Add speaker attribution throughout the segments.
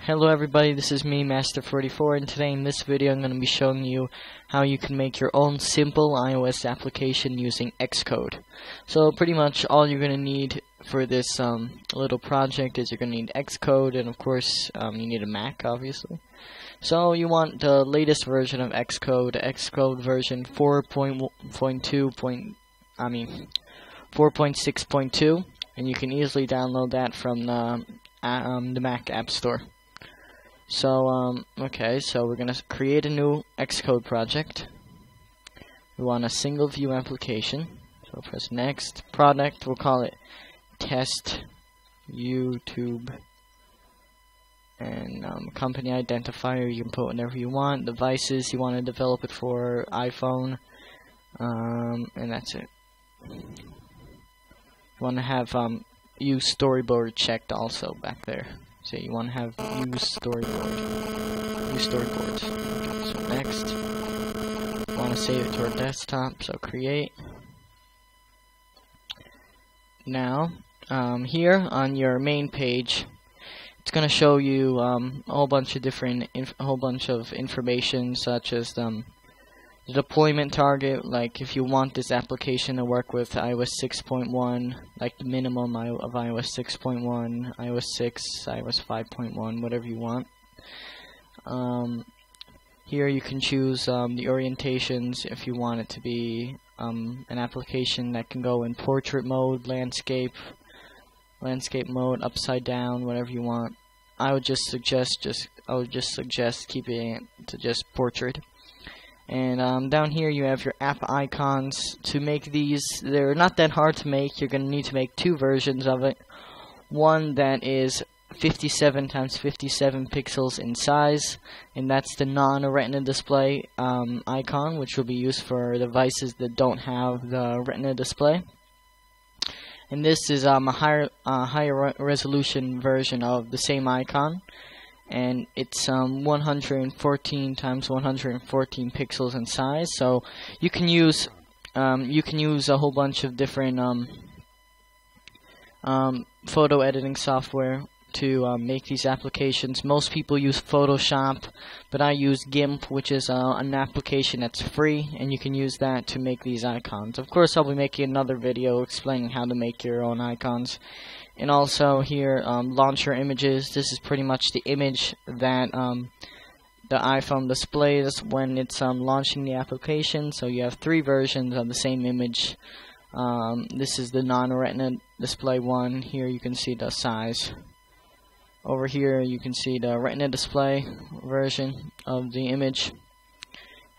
Speaker 1: Hello everybody, this is me, Master44, and today in this video I'm going to be showing you how you can make your own simple iOS application using Xcode. So pretty much all you're going to need for this little project is you're going to need Xcode, and of course you need a Mac, obviously. So you want the latest version of Xcode, Xcode version 4.6.2, and you can easily download that from the Mac App Store. So, okay, so we're going to create a new Xcode project. We want a single view application. So press next. Product, we'll call it test YouTube. And company identifier, you can put whatever you want. Devices, you want to develop it for iPhone. And that's it. You want to have use storyboard checked also back there. So you want to have use storyboards. Okay, so next, you want to save it to our desktop. So create. Now, here on your main page, it's going to show you a whole bunch of different, information, such as the deployment target, like if you want this application to work with iOS 6.1, like the minimum of iOS 6.1, iOS 6, iOS 5.1, whatever you want. Here you can choose the orientations if you want it to be an application that can go in portrait mode, landscape mode, upside down, whatever you want. I would just suggest keeping it to just portrait. And down here you have your app icons. To make these, they're not that hard to make. You're going to need to make two versions of it. One that is 57 × 57 pixels in size, and that's the non-retina display icon, which will be used for devices that don't have the retina display. And this is a higher resolution version of the same icon. And it's 114 × 114 pixels in size. So you can use a whole bunch of different photo editing software to make these applications. Most people use Photoshop, but I use GIMP, which is an application that's free, and you can use that to make these icons. Of course, I'll be making another video explaining how to make your own icons. And also here, launcher images. This is pretty much the image that the iPhone displays when it's launching the application. So you have three versions of the same image. This is the non-retina display one. Here you can see the size. Over here you can see the retina display version of the image.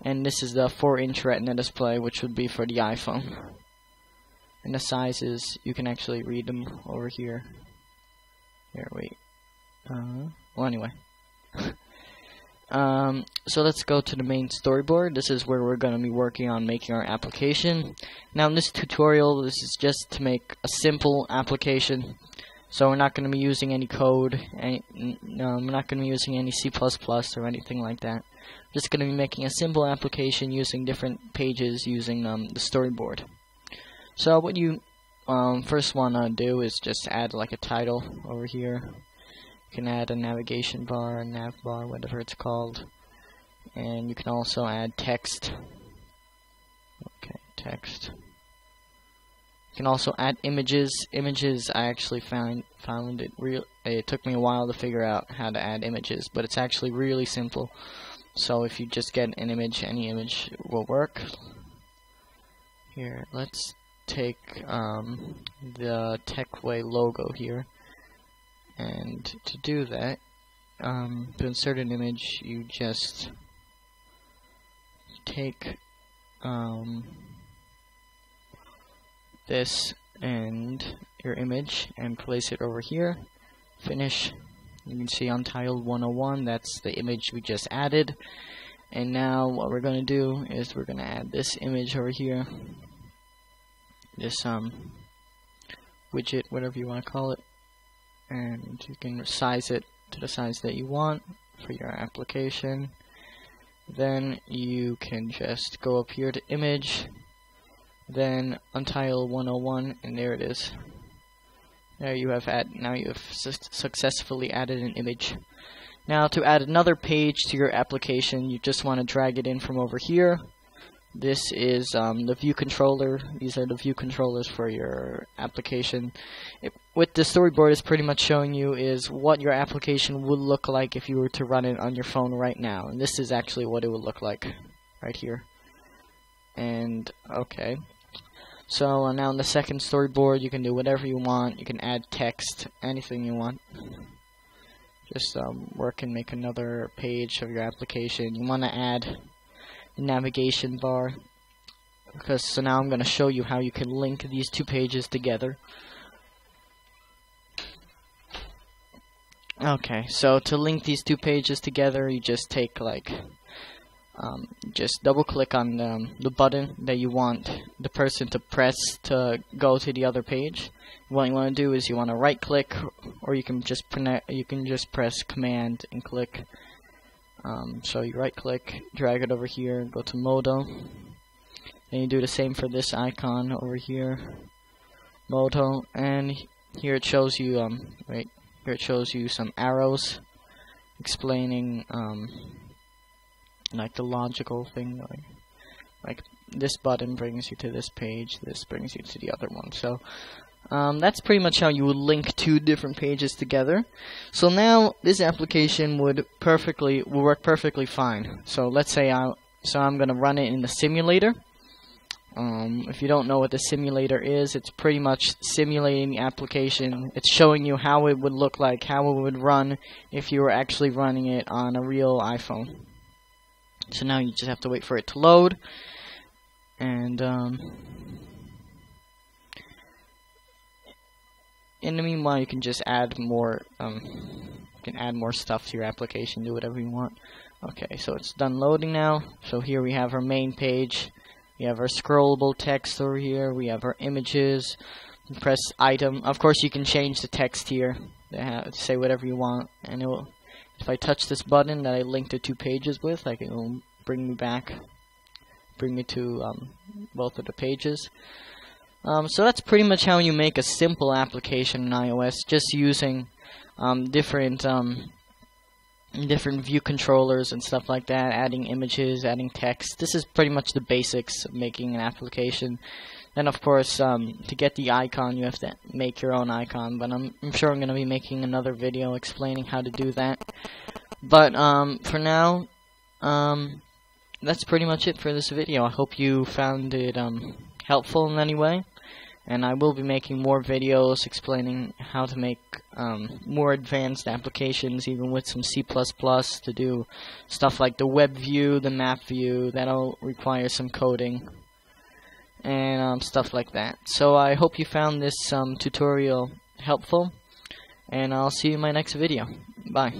Speaker 1: And this is the 4-inch retina display, which would be for the iPhone. And the sizes, you can actually read them over here. Here, wait. Well, anyway. So let's go to the main storyboard. This is where we're going to be working on making our application. Now in this tutorial, this is just to make a simple application. So we're not going to be using any code. We're not going to be using any C++ or anything like that. We're just going to be making a simple application using different pages using the storyboard. So what you first want to do is just add like a title over here. You can add a navigation bar, a nav bar, whatever it's called. And you can also add text. Okay, text. You can also add images. Images, I actually found it it took me a while to figure out how to add images, but it's actually really simple. So if you just get an image, any image will work. Here, let's take the TechWay logo here, and to do that, to insert an image, you just take this and your image and place it over here. Finish. You can see Untitled 101, that's the image we just added. And now what we're going to do is we're going to add this image over here. This widget, whatever you want to call it, and you can size it to the size that you want for your application. Then you can just go up here to image, then Untitled 101, and there it is. There you have now you have successfully added an image. Now to add another page to your application, you just want to drag it in from over here. This is the view controller. These are the view controllers for your application. What the storyboard is pretty much showing you is what your application would look like if you were to run it on your phone right now. And this is actually what it would look like right here. And okay. So now in the second storyboard, you can do whatever you want. You can add text, anything you want. Just work and make another page of your application. You want to add navigation bar, because so now I'm going to show you how you can link these two pages together. Okay, so to link these two pages together, you just take just double click on the button that you want the person to press to go to the other page. What you want to do is you want to right click, or you can just press command and click. So you right click, drag it over here, go to Modo. Then you do the same for this icon over here, Modo, and here it shows you here it shows you some arrows explaining like the logical thing, like this button brings you to this page, this brings you to the other one. So that's pretty much how you would link two different pages together. So now this application would work perfectly fine. So let's say I'm gonna run it in the simulator. If you don't know what the simulator is, it's pretty much simulating the application. It's showing you how it would look like, how it would run if you were actually running it on a real iPhone. So now you just have to wait for it to load, and in the meanwhile, you can just add more. Stuff to your application. Do whatever you want. Okay, so it's done loading now. So here we have our main page. We have our scrollable text over here. We have our images. Press item. Of course, you can change the text here. Say whatever you want, and it will. If I touch this button that I linked the two pages with, it will bring me to both of the pages. So that's pretty much how you make a simple application in iOS, just using different view controllers and stuff like that, adding images, adding text. This is pretty much the basics of making an application. Then of course, to get the icon, you have to make your own icon, but I'm sure I'm going to be making another video explaining how to do that. But for now, that's pretty much it for this video. I hope you found it helpful in any way, and I will be making more videos explaining how to make more advanced applications, even with some C++ to do stuff like the web view, the map view. That'll require some coding and stuff like that. So I hope you found this tutorial helpful, and I'll see you in my next video. Bye.